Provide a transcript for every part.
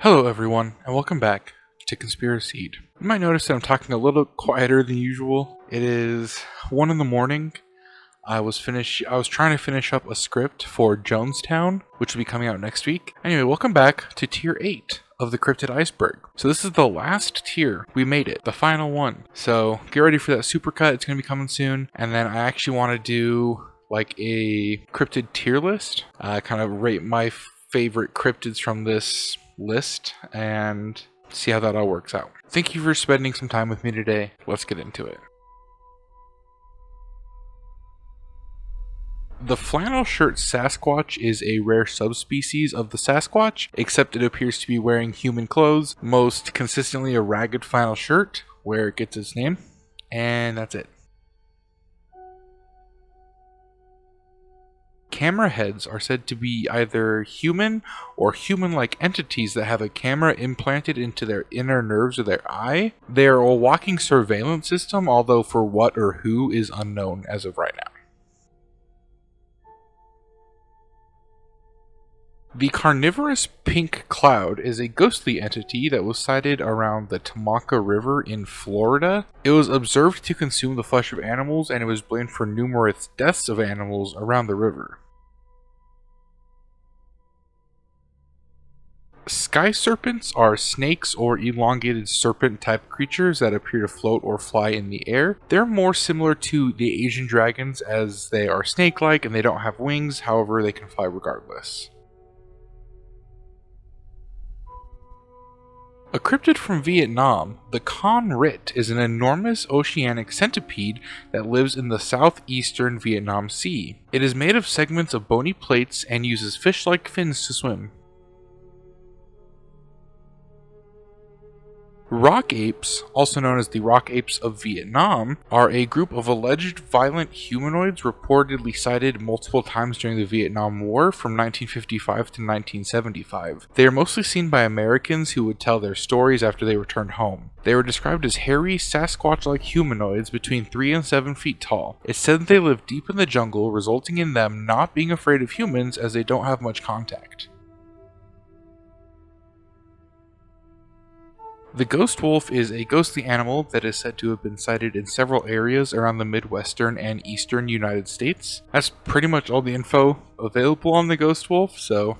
Hello everyone, and welcome back to Conspiracy. You might notice that I'm talking a little quieter than usual. It is 1 in the morning. I was trying to finish up a script for Jonestown, which will be coming out next week. Anyway, welcome back to Tier 8 of the Cryptic Iceberg. So this is the last tier. We made it, the final one. So get ready for that supercut, it's going to be coming soon. And then I actually want to do like a cryptid tier list, kind of rate my favorite cryptids from this list and see how that all works out. Thank you for spending some time with me today. Let's get into it. The flannel shirt Sasquatch is a rare subspecies of the Sasquatch, except it appears to be wearing human clothes, most consistently a ragged flannel shirt, where it gets its name, and that's it. Camera heads are said to be either human or human-like entities that have a camera implanted into their inner nerves of their eye. They are a walking surveillance system, although for what or who is unknown as of right now. The carnivorous pink cloud is a ghostly entity that was sighted around the Tamaka River in Florida. It was observed to consume the flesh of animals, and it was blamed for numerous deaths of animals around the river. Sky serpents are snakes or elongated serpent-type creatures that appear to float or fly in the air. They're more similar to the Asian dragons as they are snake-like and they don't have wings, however they can fly regardless. A cryptid from Vietnam, the Con is an enormous oceanic centipede that lives in the southeastern Vietnam Sea. It is made of segments of bony plates and uses fish-like fins to swim. Rock apes, also known as the rock apes of Vietnam, are a group of alleged violent humanoids reportedly sighted multiple times during the Vietnam War from 1955 to 1975. They are mostly seen by Americans who would tell their stories after they returned home. They were described as hairy, Sasquatch-like humanoids between 3 and 7 feet tall. It's said that they live deep in the jungle, resulting in them not being afraid of humans as they don't have much contact. The ghost wolf is a ghostly animal that is said to have been sighted in several areas around the Midwestern and Eastern United States. That's pretty much all the info available on the ghost wolf, so...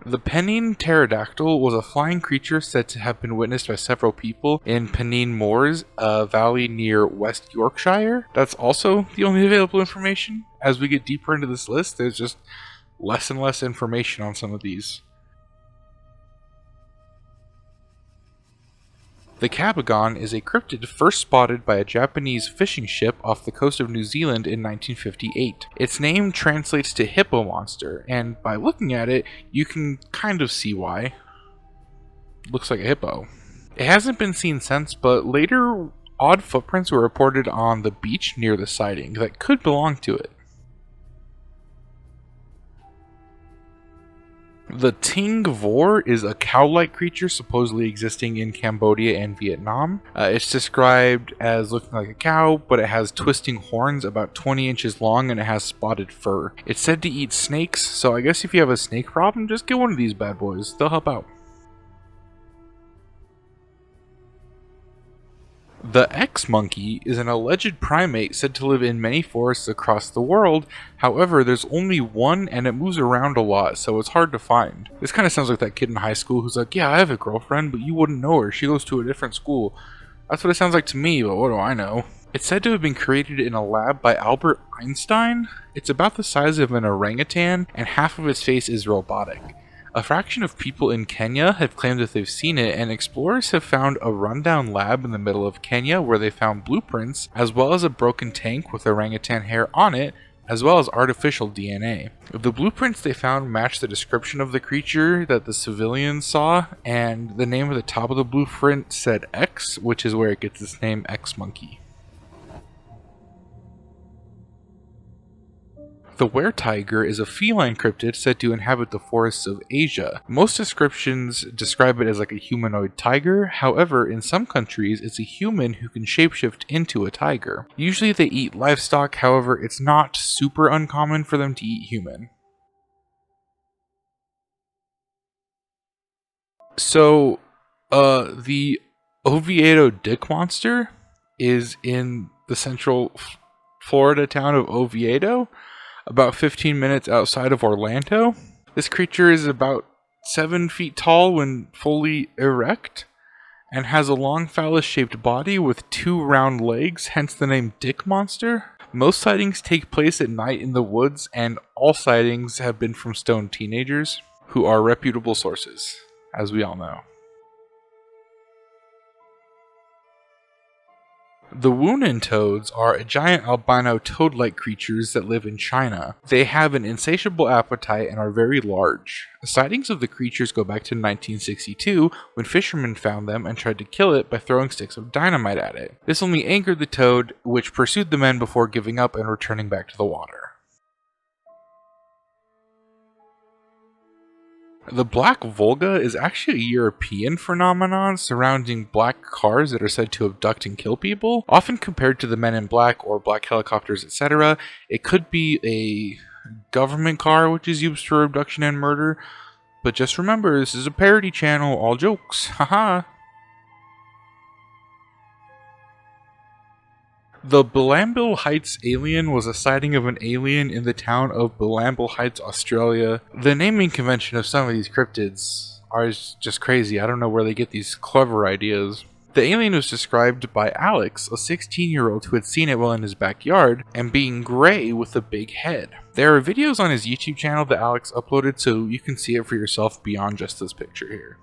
The Pennine pterodactyl was a flying creature said to have been witnessed by several people in Pennine Moors, a valley near West Yorkshire. That's also the only available information. As we get deeper into this list, there's just less and less information on some of these. The Cabogon is a cryptid first spotted by a Japanese fishing ship off the coast of New Zealand in 1958. Its name translates to hippo monster, and by looking at it, you can kind of see why. It looks like a hippo. It hasn't been seen since, but later odd footprints were reported on the beach near the sighting that could belong to it. The Ting VOAR is a cow-like creature supposedly existing in Cambodia and Vietnam. It's described as looking like a cow, but it has twisting horns about 20 inches long and it has spotted fur. It's said to eat snakes, so I guess if you have a snake problem, just get one of these bad boys. They'll help out. The X-monkey is an alleged primate said to live in many forests across the world. However, there's only one and it moves around a lot, so it's hard to find. This kind of sounds like that kid in high school who's like, yeah, I have a girlfriend, but you wouldn't know her. She goes to a different school. That's what it sounds like to me, but what do I know? It's said to have been created in a lab by Albert Einstein. It's about the size of an orangutan, and half of its face is robotic. A fraction of people in Kenya have claimed that they've seen it, and explorers have found a rundown lab in the middle of Kenya where they found blueprints, as well as a broken tank with orangutan hair on it, as well as artificial DNA. The blueprints they found match the description of the creature that the civilians saw, and the name at the top of the blueprint said X, which is where it gets its name, X-monkey. The WERETIGER is a feline cryptid said to inhabit the forests of Asia. Most descriptions describe it as like a humanoid tiger, however, in some countries it's a human who can shapeshift into a tiger. Usually they eat livestock, however, it's not super uncommon for them to eat human. So, the Oviedo dick monster is in the central Florida town of Oviedo, about 15 minutes outside of Orlando. This creature is about 7 feet tall when fully erect, and has a long phallus-shaped body with 2 round legs, hence the name Dick Monster. Most sightings take place at night in the woods, and all sightings have been from stoned teenagers, who are reputable sources, as we all know. The Wunan toads are giant albino toad-like creatures that live in China. They have an insatiable appetite and are very large. Sightings of the creatures go back to 1962, when fishermen found them and tried to kill it by throwing sticks of dynamite at it. This only angered the toad, which pursued the men before giving up and returning back to the water. The Black Volga is actually a European phenomenon surrounding black cars that are said to abduct and kill people. Often compared to the Men in Black or black helicopters, etc., it could be a government car which is used for abduction and murder. But just remember, this is a parody channel, all jokes, haha. The BILAMBIL Heights alien was a sighting of an alien in the town of BILAMBIL Heights, Australia. The naming convention of some of these cryptids are just crazy. I don't know where they get these clever ideas. The alien was described by Alex, a 16-year-old who had seen it while in his backyard, and being gray with a big head. There are videos on his YouTube channel that Alex uploaded, so you can see it for yourself beyond just this picture here.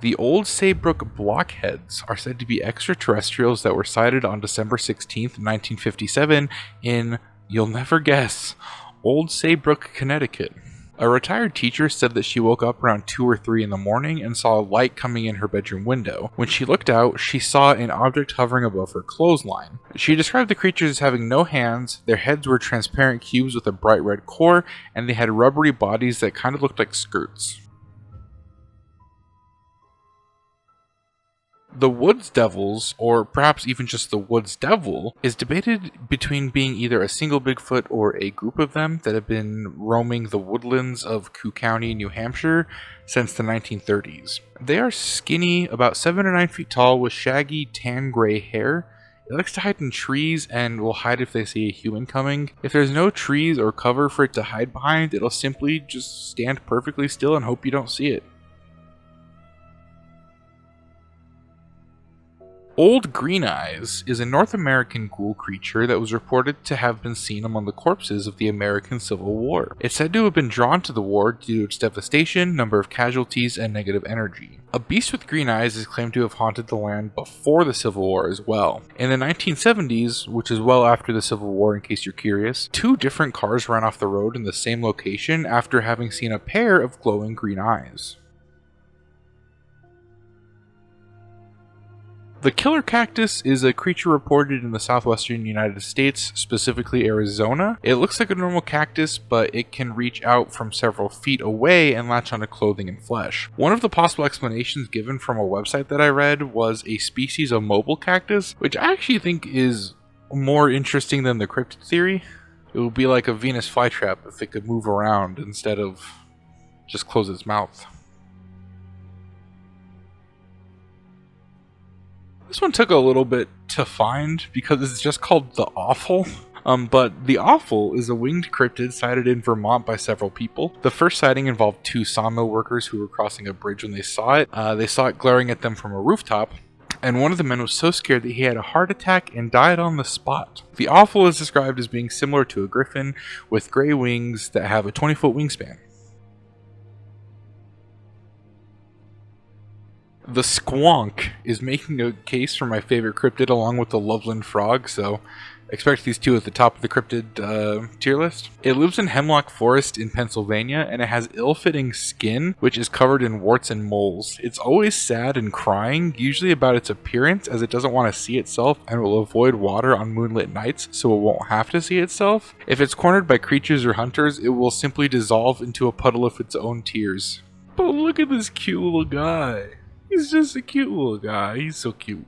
The Old Saybrook blockheads are said to be extraterrestrials that were sighted on December 16th, 1957 in, you'll never guess, Old Saybrook, Connecticut. A retired teacher said that she woke up around 2 or 3 in the morning and saw a light coming in her bedroom window. When she looked out, she saw an object hovering above her clothesline. She described the creatures as having no hands, their heads were transparent cubes with a bright red core, and they had rubbery bodies that kind of looked like skirts. The Woods Devils, or perhaps even just the Woods Devil, is debated between being either a single Bigfoot or a group of them that have been roaming the woodlands of Cook County, New Hampshire since the 1930s. They are skinny, about 7 or 9 feet tall, with shaggy tan gray hair. It likes to hide in trees and will hide if they see a human coming. If there's no trees or cover for it to hide behind, it'll simply just stand perfectly still and hope you don't see it. Old Green Eyes is a North American ghoul creature that was reported to have been seen among the corpses of the American Civil War. It's said to have been drawn to the war due to its devastation, number of casualties, and negative energy. A beast with green eyes is claimed to have haunted the land before the Civil War as well. In the 1970s, which is well after the Civil War in case you're curious, 2 different cars ran off the road in the same location after having seen a pair of glowing green eyes. The killer cactus is a creature reported in the southwestern United States, specifically Arizona. It looks like a normal cactus, but it can reach out from several feet away and latch onto clothing and flesh. One of the possible explanations given from a website that I read was a species of mobile cactus, which I actually think is more interesting than the cryptid theory. It would be like a Venus flytrap if it could move around instead of just close its mouth. This one took a little bit to find because it's just called the Awful. But the Awful is a winged cryptid sighted in Vermont by several people. The first sighting involved 2 sawmill workers who were crossing a bridge when they saw it. They saw it glaring at them from a rooftop, and one of the men was so scared that he had a heart attack and died on the spot. The Awful is described as being similar to a griffin with gray wings that have a 20-foot wingspan. The Squonk is making a case for my favorite cryptid along with the Loveland Frog, so expect these 2 at the top of the cryptid tier list. It lives in Hemlock Forest in Pennsylvania, and it has ill-fitting skin, which is covered in warts and moles. It's always sad and crying, usually about its appearance, as it doesn't want to see itself and will avoid water on moonlit nights so it won't have to see itself. If it's cornered by creatures or hunters, it will simply dissolve into a puddle of its own tears. But look at this cute little guy. He's just a cute little guy. He's so cute.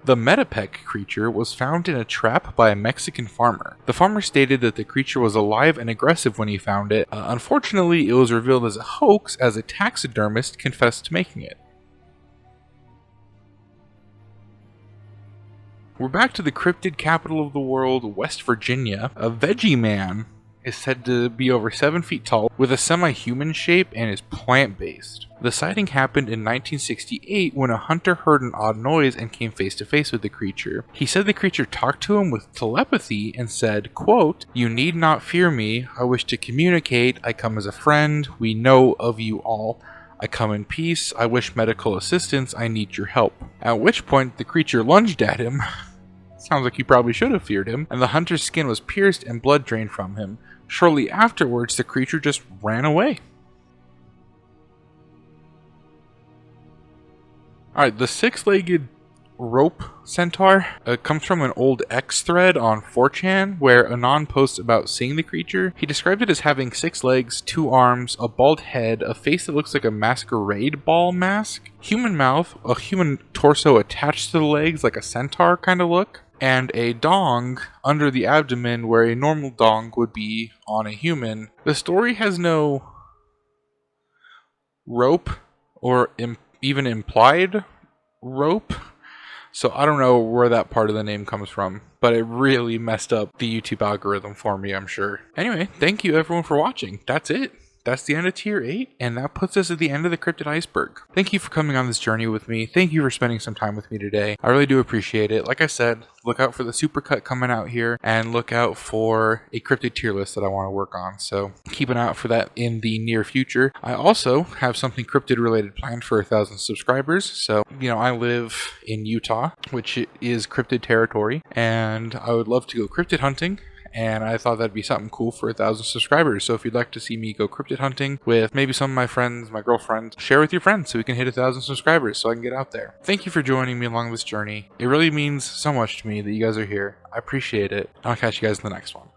The Metapec creature was found in a trap by a Mexican farmer. The farmer stated that the creature was alive and aggressive when he found it. Unfortunately, it was revealed as a hoax as a taxidermist confessed to making it. We're back to the cryptid capital of the world, West Virginia. A veggie man is said to be over 7 feet tall, with a semi-human shape, and is plant-based. The sighting happened in 1968 when a hunter heard an odd noise and came face to face with the creature. He said the creature talked to him with telepathy and said, quote, "You need not fear me. I wish to communicate. I come as a friend. We know of you all. I come in peace. I wish medical assistance. I need your help." At which point the creature lunged at him. Sounds like you probably should have feared him. And the hunter's skin was pierced and blood drained from him. Shortly afterwards, the creature just ran away. Alright, the six-legged rope centaur comes from an old X thread on 4chan where Anon posts about seeing the creature. He described it as having 6 legs, 2 arms, a bald head, a face that looks like a masquerade ball mask, human mouth, a human torso attached to the legs like a centaur kind of look, and a dong under the abdomen where a normal dong would be on a human. The story has no rope or even implied rope, so I don't know where that part of the name comes from, but it really messed up the YouTube algorithm for me, I'm sure. Anyway, thank you everyone for watching. That's it. That's the end of Tier 8, and that puts us at the end of the Cryptid Iceberg. Thank you for coming on this journey with me. Thank you for spending some time with me today. I really do appreciate it. Like I said, look out for the supercut coming out here, and look out for a cryptid tier list that I want to work on, so keep an eye out for that in the near future. I also have something cryptid related planned for 1,000 subscribers, so, you know, I live in Utah, which is cryptid territory, and I would love to go cryptid hunting. And I thought that'd be something cool for 1,000 subscribers. So if you'd like to see me go cryptid hunting with maybe some of my friends, my girlfriend, share with your friends so we can hit 1,000 subscribers so I can get out there. Thank you for joining me along this journey. It really means so much to me that you guys are here. I appreciate it. I'll catch you guys in the next one.